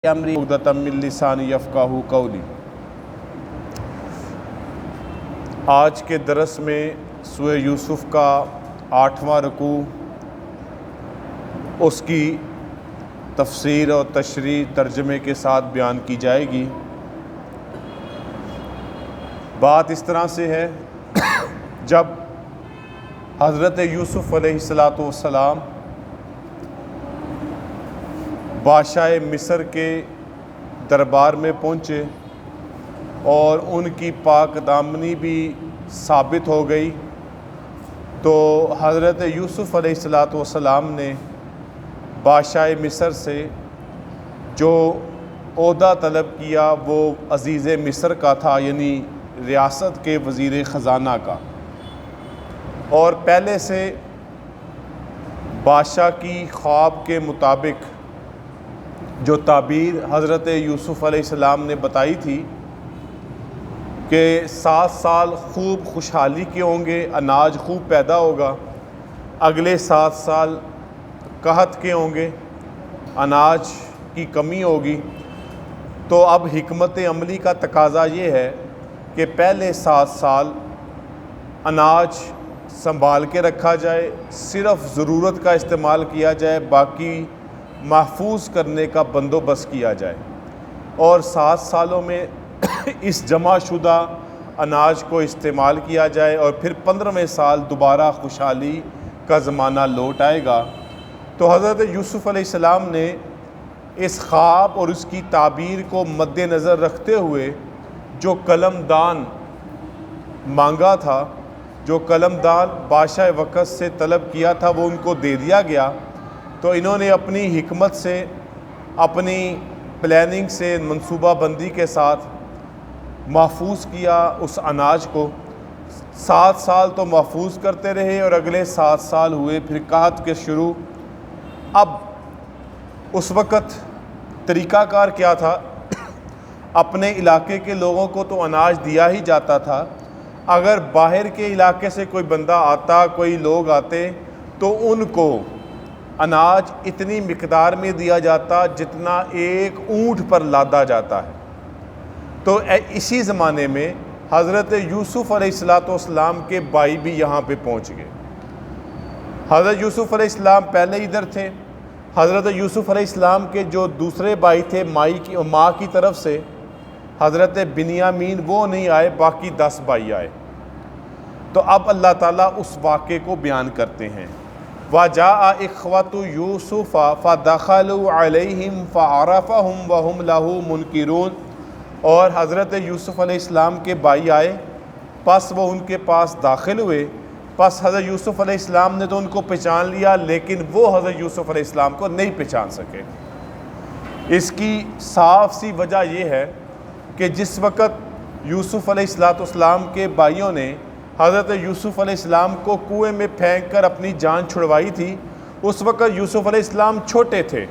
امری عقدۃ من لسانی یفقہوا قولی۔ آج کے درس میں سورہ یوسف کا 8واں رکوع، اس کی تفسیر اور تشریح ترجمے کے ساتھ بیان کی جائے گی۔ بات اس طرح سے ہے، جب حضرت یوسف علیہ السلام بادشاہ مصر کے دربار میں پہنچے اور ان کی پاک دامنی بھی ثابت ہو گئی، تو حضرت یوسف علیہ السلام نے بادشاہ مصر سے جو عہدہ طلب کیا وہ عزیز مصر کا تھا، یعنی ریاست کے وزیر خزانہ کا، اور پہلے سے بادشاہ کی خواب کے مطابق جو تعبیر حضرت یوسف علیہ السلام نے بتائی تھی کہ 7 سال خوب خوشحالی کے ہوں گے، اناج خوب پیدا ہوگا، اگلے 7 سال قحط کے ہوں گے، اناج کی کمی ہوگی، تو اب حکمت عملی کا تقاضا یہ ہے کہ پہلے 7 سال اناج سنبھال کے رکھا جائے، صرف ضرورت کا استعمال کیا جائے، باقی محفوظ کرنے کا بندوبست کیا جائے، اور 7 سالوں میں اس جمع شدہ اناج کو استعمال کیا جائے، اور پھر 15ویں سال دوبارہ خوشحالی کا زمانہ لوٹ آئے گا۔ تو حضرت یوسف علیہ السلام نے اس خواب اور اس کی تعبیر کو مد نظر رکھتے ہوئے جو قلم دان مانگا تھا، جو قلم دان بادشاہ وقت سے طلب کیا تھا، وہ ان کو دے دیا گیا۔ تو انہوں نے اپنی حکمت سے، اپنی پلاننگ سے، منصوبہ بندی کے ساتھ محفوظ کیا اس اناج کو۔ 7 سال تو محفوظ کرتے رہے، اور اگلے 7 سال ہوئے پھر قحط کے شروع۔ اب اس وقت طریقہ کار کیا تھا؟ اپنے علاقے کے لوگوں کو تو اناج دیا ہی جاتا تھا، اگر باہر کے علاقے سے کوئی بندہ آتا، کوئی لوگ آتے، تو ان کو اناج اتنی مقدار میں دیا جاتا جتنا ایک اونٹ پر لادا جاتا ہے۔ تو اسی زمانے میں حضرت یوسف علیہ السلام کے بھائی بھی یہاں پہ پہنچ گئے۔ حضرت یوسف علیہ السلام پہلے ادھر تھے۔ حضرت یوسف علیہ السلام کے جو دوسرے بھائی تھے ماں کی طرف سے، حضرت بنیامین، وہ نہیں آئے، باقی 10 بھائی آئے۔ تو اب اللہ تعالیٰ اس واقعے کو بیان کرتے ہیں۔ وَجَاءَ إِخْوَةُ يُوسُفَ فَدَخَلُوا عَلَيْهِمْ فَعَرَفَهُمْ وَهُمْ لَهُ مُنْكِرُونَ، اور حضرت یوسف علیہ السلام کے بھائی آئے، پس وہ ان کے پاس داخل ہوئے، پس حضرت یوسف علیہ السلام نے تو ان کو پہچان لیا، لیکن وہ حضرت یوسف علیہ السلام کو نہیں پہچان سکے۔ اس کی صاف سی وجہ یہ ہے کہ جس وقت یوسف علیہ السلام کے بھائیوں نے حضرت یوسف علیہ السلام کو کنویں میں پھینک کر اپنی جان چھڑوائی تھی، اس وقت یوسف علیہ السلام چھوٹے تھے،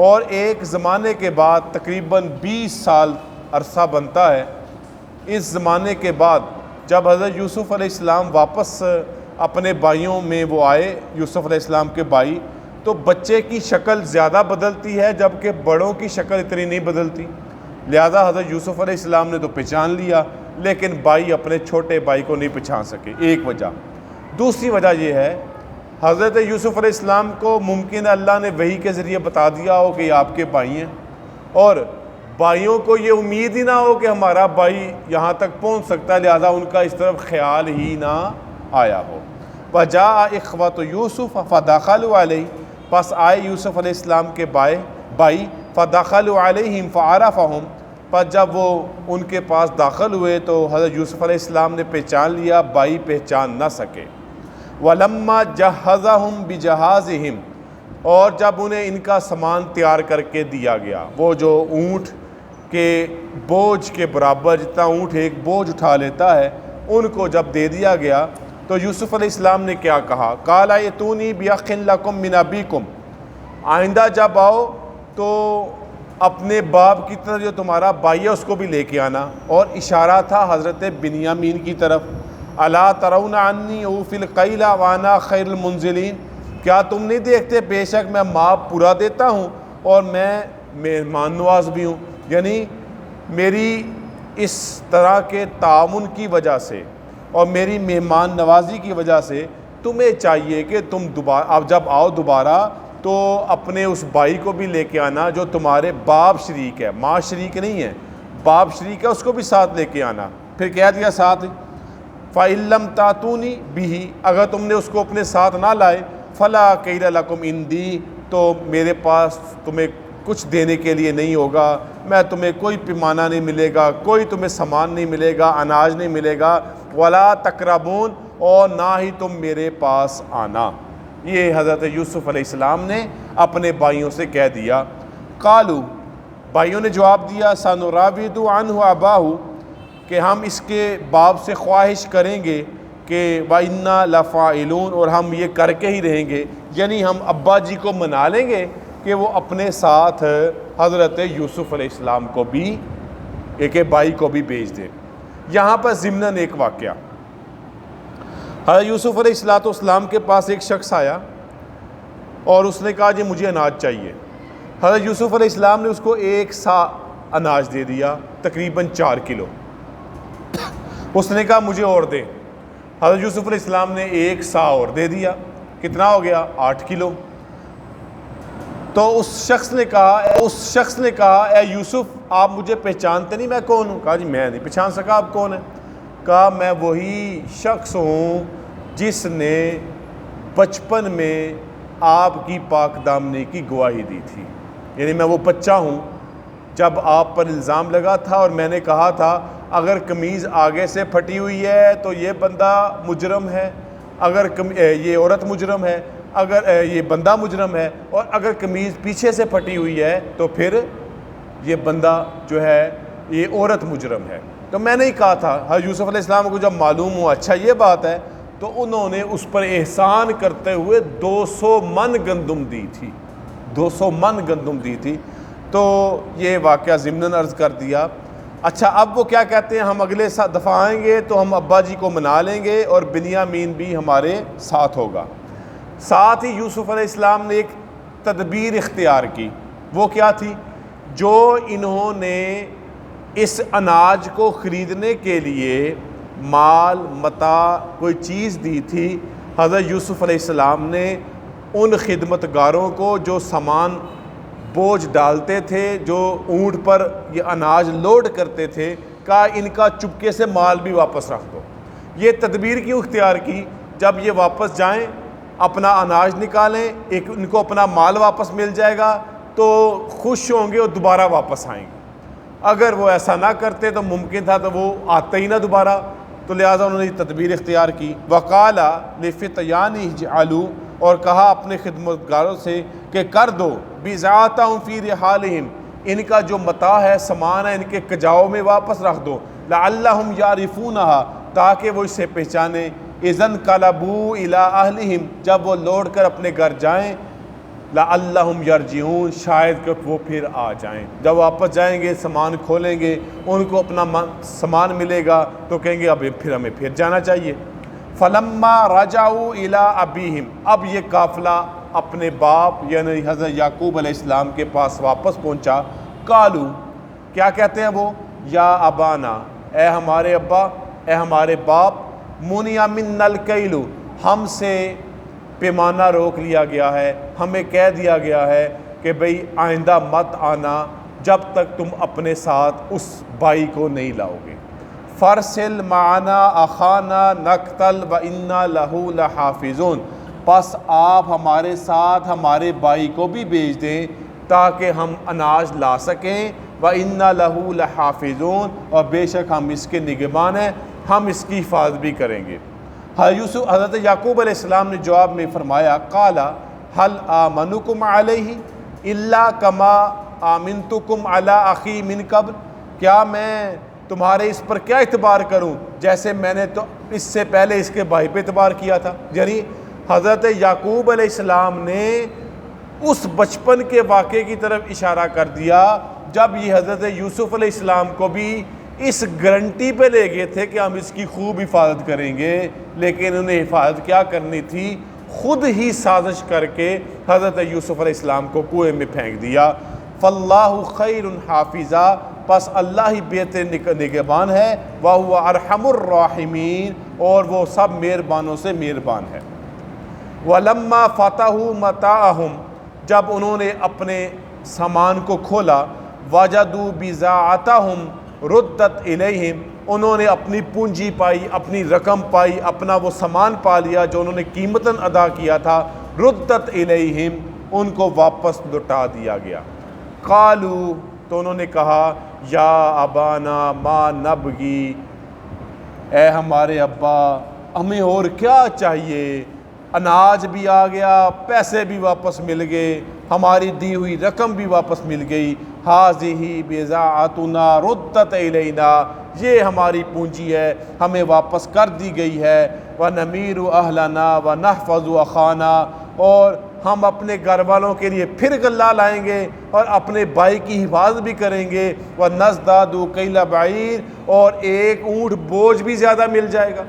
اور ایک زمانے کے بعد تقریباً 20 سال عرصہ بنتا ہے۔ اس زمانے کے بعد جب حضرت یوسف علیہ السلام واپس اپنے بھائیوں میں وہ آئے، یوسف علیہ السلام کے بھائی، تو بچے کی شکل زیادہ بدلتی ہے، جبکہ بڑوں کی شکل اتنی نہیں بدلتی، لہذا حضرت یوسف علیہ السلام نے تو پہچان لیا، لیکن بھائی اپنے چھوٹے بھائی کو نہیں پہچان سکے، ایک وجہ۔ دوسری وجہ یہ ہے، حضرت یوسف علیہ السلام کو ممکن ہے اللہ نے وحی کے ذریعے بتا دیا ہو کہ یہ آپ کے بھائی ہیں، اور بھائیوں کو یہ امید ہی نہ ہو کہ ہمارا بھائی یہاں تک پہنچ سکتا ہے، لہذا ان کا اس طرف خیال ہی نہ آیا ہو۔ وَجَاءَ إِخْوَةُ يُوسُفَ فَدَخَلُوا عَلَيْهِ، پس آئے یوسف علیہ السلام کے بھائی، فَدَخَلُوا عَلَيْهِمْ فَعَرَفَهُمْ، پس جب وہ ان کے پاس داخل ہوئے تو حضرت یوسف علیہ السلام نے پہچان لیا، بھائی پہچان نہ سکے۔ وَلَمَّا جَهَّزَهُمْ بِجَهَازِهِمْ، اور جب انہیں ان کا سامان تیار کر کے دیا گیا، وہ جو اونٹ کے بوجھ کے برابر، جتنا اونٹ ایک بوجھ اٹھا لیتا ہے، ان کو جب دے دیا گیا، تو یوسف علیہ السلام نے کیا کہا؟ قَالَ ائْتُونِي بِأَخٍ لَكُم مِّنْ أَبِيكُمْ، آئندہ جب آؤ تو اپنے باپ کی طرف جو تمہارا بھائی ہے اس کو بھی لے کے آنا، اور اشارہ تھا حضرت بنیامین کی طرف۔ الا ترون انی اوفی الکیل وانا خیر المنزلین، کیا تم نہیں دیکھتے بے شک میں ماپ پورا دیتا ہوں اور میں مہمان نواز بھی ہوں. یعنی میری اس طرح کے تعاون کی وجہ سے اور میری مہمان نوازی کی وجہ سے تمہیں چاہیے کہ تم دوبارہ اب جب آؤ دوبارہ تو اپنے اس بھائی کو بھی لے کے آنا جو تمہارے باپ شریک ہے, ماں شریک نہیں ہے, باپ شریک ہے, اس کو بھی ساتھ لے کے آنا. پھر کہہ دیا ساتھ فَإِن لَّمْ تَأْتُونِي بِهِ, اگر تم نے اس کو اپنے ساتھ نہ لائے, فَلَا كَيْلَ لَكُمْ عِندِي, تو میرے پاس تمہیں کچھ دینے کے لیے نہیں ہوگا, میں تمہیں کوئی پیمانہ نہیں ملے گا, کوئی تمہیں سامان نہیں ملے گا, اناج نہیں ملے گا. وَلَا تَقْرَبُونَ, اور نہ ہی تم میرے پاس آنا. یہ حضرت یوسف علیہ السلام نے اپنے بھائیوں سے کہہ دیا. قالوا, بھائیوں نے جواب دیا, سَنُرَاوِدُ عَنْهُ أَبَاهُ, کہ ہم اس کے باپ سے خواہش کریں گے کہ وَإِنَّا لَفَاعِلُونَ, اور ہم یہ کر کے ہی رہیں گے. یعنی ہم ابا جی کو منا لیں گے کہ وہ اپنے ساتھ حضرت یوسف علیہ السلام کو بھی ایک بھائی کو بھی بھیج دیں. یہاں پر ضمناً ایک واقعہ, حضرت یوسف علیہ السلام کے پاس ایک شخص آیا اور اس نے کہا جی مجھے اناج چاہیے. حضرت یوسف علیہ السلام نے اس کو 1 سا اناج دے دیا, تقریباً 4 کلو. اس نے کہا مجھے اور دے. حضرت یوسف علیہ السلام نے 1 سا اور دے دیا. کتنا ہو گیا؟ 8 کلو. تو اس شخص نے کہا اے یوسف, آپ مجھے پہچانتے نہیں, میں کون ہوں؟ کہا جی میں نہیں پہچان سکا. آپ کون ہیں؟ کہا میں وہی شخص ہوں جس نے بچپن میں آپ کی پاک دامنی کی گواہی دی تھی. یعنی میں وہ بچہ ہوں جب آپ پر الزام لگا تھا اور میں نے کہا تھا اگر قمیض آگے سے پھٹی ہوئی ہے تو یہ بندہ مجرم ہے, اگر یہ عورت مجرم ہے, اگر یہ بندہ مجرم ہے, اور اگر قمیض پیچھے سے پھٹی ہوئی ہے تو پھر یہ بندہ جو ہے یہ عورت مجرم ہے. تو میں نے ہی کہا تھا. حضرت یوسف علیہ السلام کو جب معلوم ہوا اچھا یہ بات ہے, تو انہوں نے اس پر احسان کرتے ہوئے 200 من گندم دی تھی. 200 من گندم دی تھی. تو یہ واقعہ ضمناً عرض کر دیا. اچھا اب وہ کیا کہتے ہیں, ہم اگلے دفعہ آئیں گے تو ہم ابا جی کو منا لیں گے اور بنیامین بھی ہمارے ساتھ ہوگا. ساتھ ہی یوسف علیہ السلام نے ایک تدبیر اختیار کی. وہ کیا تھی؟ جو انہوں نے اس اناج کو خریدنے کے لیے مال متاع کوئی چیز دی تھی, حضرت یوسف علیہ السلام نے ان خدمتگاروں کو جو سامان بوجھ ڈالتے تھے, جو اونٹ پر یہ اناج لوڈ کرتے تھے, کہا ان کا چپکے سے مال بھی واپس رکھ دو. یہ تدبیر کیوں اختیار کی؟ جب یہ واپس جائیں اپنا اناج نکالیں, ایک ان کو اپنا مال واپس مل جائے گا تو خوش ہوں گے اور دوبارہ واپس آئیں گے. اگر وہ ایسا نہ کرتے تو ممکن تھا تو وہ آتے ہی نہ دوبارہ. تو لہٰذا انہوں نے یہ تدبیر اختیار کی. وقال لفتیانہ اجعلوا, اور کہا اپنے خدمتگاروں سے کہ کر دو بضاعتہم فی رحالہم, ان کا جو متاع ہے سامان ہے ان کے کجاؤ میں واپس رکھ دو. لعلہم یعرفونہا, تاکہ وہ اسے پہچانیں. اذا انقلبوا الی اہلہم, جب وہ لوٹ کر اپنے گھر جائیں. لعلہم یرجعون, شاید کہ وہ پھر آ جائیں. جب واپس جائیں گے سامان کھولیں گے, ان کو اپنا سامان ملے گا تو کہیں گے اب پھر ہمیں پھر جانا چاہیے. فلما رجعوا الی ابیہم, اب یہ قافلہ اپنے باپ یعنی حضرت یعقوب علیہ السلام کے پاس واپس پہنچا. قالو, کیا کہتے ہیں وہ؟ یا ابانا, اے ہمارے ابا, اے ہمارے باپ. منع منا الکیل, ہم سے پیمانہ روک لیا گیا ہے, ہمیں کہہ دیا گیا ہے کہ بھئی آئندہ مت آنا جب تک تم اپنے ساتھ اس بھائی کو نہیں لاؤ گے. فرسل معنا اخانا نقتل وَإِنَّا لَهُ لَحَافِظُونَ, پس آپ ہمارے ساتھ ہمارے بھائی کو بھی بھیج دیں تاکہ ہم اناج لا سکیں. وَإِنَّا لَهُ لَحَافِظُونَ, اور بے شک ہم اس کے نگہبان ہیں, ہم اس کی حفاظت بھی کریں گے. حضرت یعقوب علیہ السلام نے جواب میں فرمایا قال هل آمنکم علیہ الا کما آمنتکم علی اخی من قبل, کیا میں تمہارے اس پر کیا اعتبار کروں جیسے میں نے تو اس سے پہلے اس کے بھائی پہ اعتبار کیا تھا. یعنی حضرت یعقوب علیہ السلام نے اس بچپن کے واقعے کی طرف اشارہ کر دیا جب یہ حضرت یوسف علیہ السلام کو بھی اس گارنٹی پہ لے گئے تھے کہ ہم اس کی خوب حفاظت کریں گے, لیکن انہیں حفاظت کیا کرنی تھی؟ خود ہی سازش کر کے حضرت یوسف علیہ السلام کو کنویں میں پھینک دیا. فاللہ خیر حافظہ، پس اللہ ہی بہتر نگہبان ہے، وَهُوَ ارحم الراحمین، اور وہ سب مہربانوں سے مہربان ہے۔ وَلَمَّا فَتَحُوا مَتَاعَهُمْ، جب انہوں نے اپنے سامان کو کھولا، وَجَدُوا بِضَاعَتَهُمْ رُدَّتْ إِلَيْهِمْ، انہوں نے اپنی پونجی پائی، اپنی رقم پائی، اپنا وہ سامان پا لیا جو انہوں نے قیمتاً ادا کیا تھا، رُدَّتْ إِلَيْهِمْ، ان کو واپس لوٹا دیا گیا۔ قالوا، تو انہوں نے کہا، یا ابانا ما نبغی، اے ہمارے ابا ہمیں اور کیا چاہیے، اناج بھی آ گیا، پیسے بھی واپس مل گئے، ہماری دی ہوئی رقم بھی واپس مل گئی، ہذہ بضاعتنا ردت الینا، یہ ہماری پونجی ہے، ہمیں واپس کر دی گئی ہے، ونمیر اہلنا ونحفظ اخانا، اور ہم اپنے گھر والوں کے لیے پھر غلہ لائیں گے اور اپنے بھائی کی حفاظت بھی کریں گے، ونزداد کیل بعیر، اور ایک اونٹ بوجھ بھی زیادہ مل جائے گا۔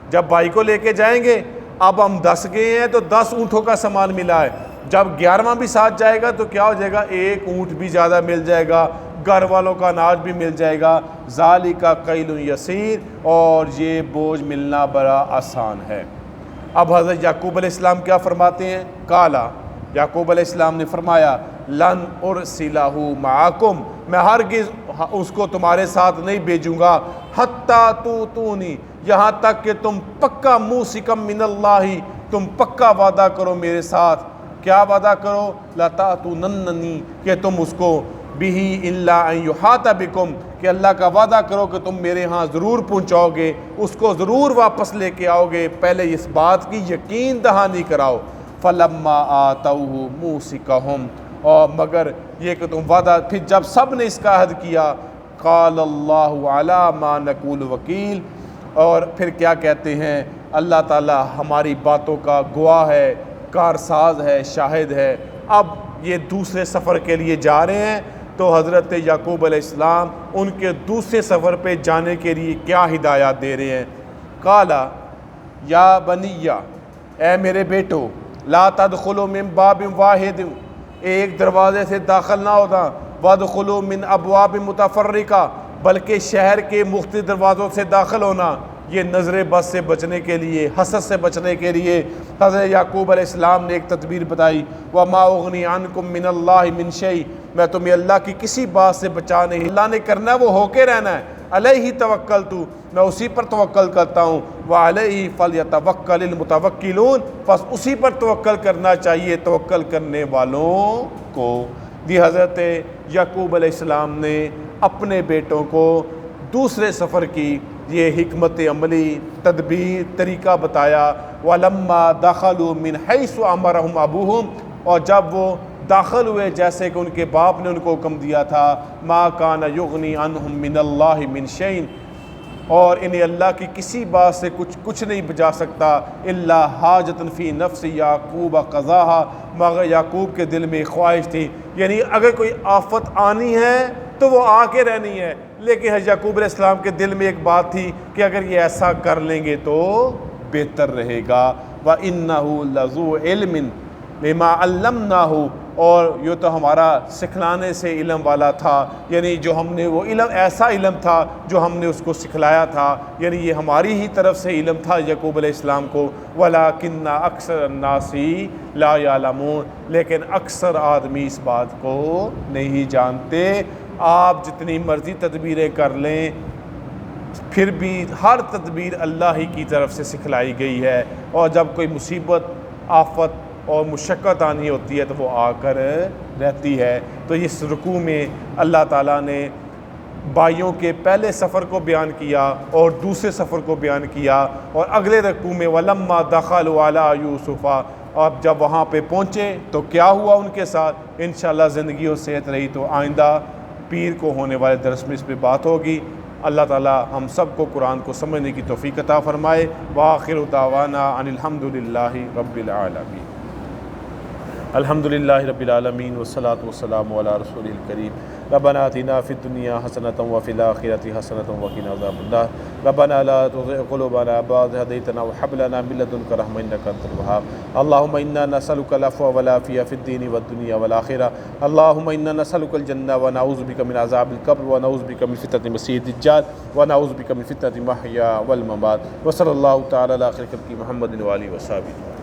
جب بھائی کو لے کے جائیں گے، اب ہم 10 گئے ہیں تو 10 اونٹوں کا سامان ملا ہے، جب 11واں بھی ساتھ جائے گا تو کیا ہو جائے گا، ایک اونٹ بھی زیادہ مل جائے گا، گھر والوں کا اناج بھی مل جائے گا۔ ذالک کیل یسیر، اور یہ بوجھ ملنا بڑا آسان ہے۔ اب حضرت یعقوب علیہ السلام کیا فرماتے ہیں، کالا، یعقوب علیہ السلام نے فرمایا، لن ارسلہ معکم، میں ہرگز اس کو تمہارے ساتھ نہیں بھیجوں گا، حتیٰ توتونی، یہاں تک کہ تم پکا موثقم من اللہ، تم پکا وعدہ کرو میرے ساتھ۔ کیا وعدہ کرو، لتاتوننی، کہ تم اس کو بِهِ إِلَّا أَن يُحَاطَ بِكُمْ، کہ اللہ کا وعدہ کرو کہ تم میرے ہاں ضرور پہنچاؤ گے، اس کو ضرور واپس لے کے آؤ گے، پہلے اس بات کی یقین دہانی کراؤ۔ فَلَمَّا آتَوْهُ مُوثِقَهُمْ، اور مگر یہ کہ تم وعدہ، پھر جب سب نے اس کا عہد کیا، قَالَ اللَّهُ عَلَى مَا نَقُولُ وَكِيلٌ، اور پھر کیا کہتے ہیں، اللہ تعالی ہماری باتوں کا گواہ ہے، کارساز ہے، شاہد ہے۔ اب یہ دوسرے سفر کے لیے جا رہے ہیں، تو حضرت یعقوب علیہ السلام ان کے دوسرے سفر پہ جانے کے لیے کیا ہدایات دے رہے ہیں۔ قالا، یا بنیہ، اے میرے بیٹو، لا تدخلوا من باب واحد، ایک دروازے سے داخل نہ ہونا، وادخلوا من ابواب متفرقہ، بلکہ شہر کے مختلف دروازوں سے داخل ہونا۔ یہ نظر بد سے بچنے کے لیے، حسد سے بچنے کے لیے حضرت یعقوب علیہ السلام نے ایک تدبیر بتائی، وَمَا أُغْنِي عَنْكُم مِّنَ اللَّهِ مِن شَيْءٍ، میں تمہیں اللہ کی کسی بات سے بچا نہیں، اللہ نے کرنا ہے وہ ہو کے رہنا ہے، علیہ توکلت، میں اسی پر توکل کرتا ہوں، وعلیہ فلیتوکل المتوکلون، پس اسی پر توکل کرنا چاہیے توکل کرنے والوں کو۔ یہ حضرت یعقوب علیہ السلام نے اپنے بیٹوں کو دوسرے سفر کی یہ حکمت عملی تدبیر طریقہ بتایا۔ وَلَمَّا دَخَلُوا مِنْ حَيْثُ أَمَرَهُمْ أَبُوهُمْ، اور جب وہ داخل ہوئے جیسے کہ ان کے باپ نے ان کو حکم دیا تھا، مَا كَانَ يُغْنِي عَنْهُمْ مِنَ اللَّهِ مِنْ شَيْءٍ، اور انہیں اللہ کی کسی بات سے کچھ نہیں بچا سکتا، إِلَّا حَاجَةً فِي نَفْسِ يَعْقُوبَ قَضَاهَا، مگر یعقوب کے دل میں خواہش تھی، یعنی اگر کوئی آفت آنی ہے تو وہ آ کے رہنی ہے، لیکن یعقوب علیہ السلام کے دل میں ایک بات تھی کہ اگر یہ ایسا کر لیں گے تو بہتر رہے گا۔ وَإِنَّهُ لَذُو عِلْمٍ لِمَا عَلَّمْنَاهُ، اور یہ تو ہمارا سکھلانے سے علم والا تھا، یعنی جو ہم نے وہ علم، ایسا علم تھا جو ہم نے اس کو سکھلایا تھا، یعنی یہ ہماری ہی طرف سے علم تھا یعقوب علیہ السلام کو۔ وَلَٰكِنَّ أَكْثَرَ النَّاسِ لَا يَعْلَمُونَ، لیکن اکثر آدمی اس بات کو نہیں جانتے۔ آپ جتنی مرضی تدبیریں کر لیں، پھر بھی ہر تدبیر اللہ ہی کی طرف سے سکھلائی گئی ہے، اور جب کوئی مصیبت، آفت اور مشقت آنی ہوتی ہے تو وہ آ کر رہتی ہے۔ تو اس رکوع میں اللہ تعالیٰ نے بھائیوں کے پہلے سفر کو بیان کیا اور دوسرے سفر کو بیان کیا، اور اگلے رکوع میں وَلَمَّا دَخَلُوا عَلَىٰ يُوسُفَ، اب جب وہاں پہ پہنچے تو کیا ہوا ان کے ساتھ۔ انشاءاللہ زندگی اور صحت رہی تو آئندہ پیر کو ہونے والے درس میں اس پہ بات ہوگی۔ اللہ تعالی ہم سب کو قرآن کو سمجھنے کی توفیق عطا فرمائے۔ وآخر دعوانا ان الحمد للہ رب العالمین۔ الحمدللہ رب العالمین والصلاة والسلام علی رسول الکریم ربنا آتنا فی الدنیا حسنۃ وفی الآخرۃ حسنۃ وقنا عذاب النار ربنا لا تزغ قلوبنا بعد إذ هديتنا وهب لنا من لدنك رحمة إنك أنت الوهاب اللهم إنا نسألك العفو والعافية في الدين والدنيا والآخرة اللهم إنا نسألك الجنة ونعوذ بك من عذاب القبر ونعوذ بك من فتنة المسيح الدجال ونعوذ بك من فتنة المحيا والممات وصلى الله تعالى على خير خلقه محمد وآله وصحبه.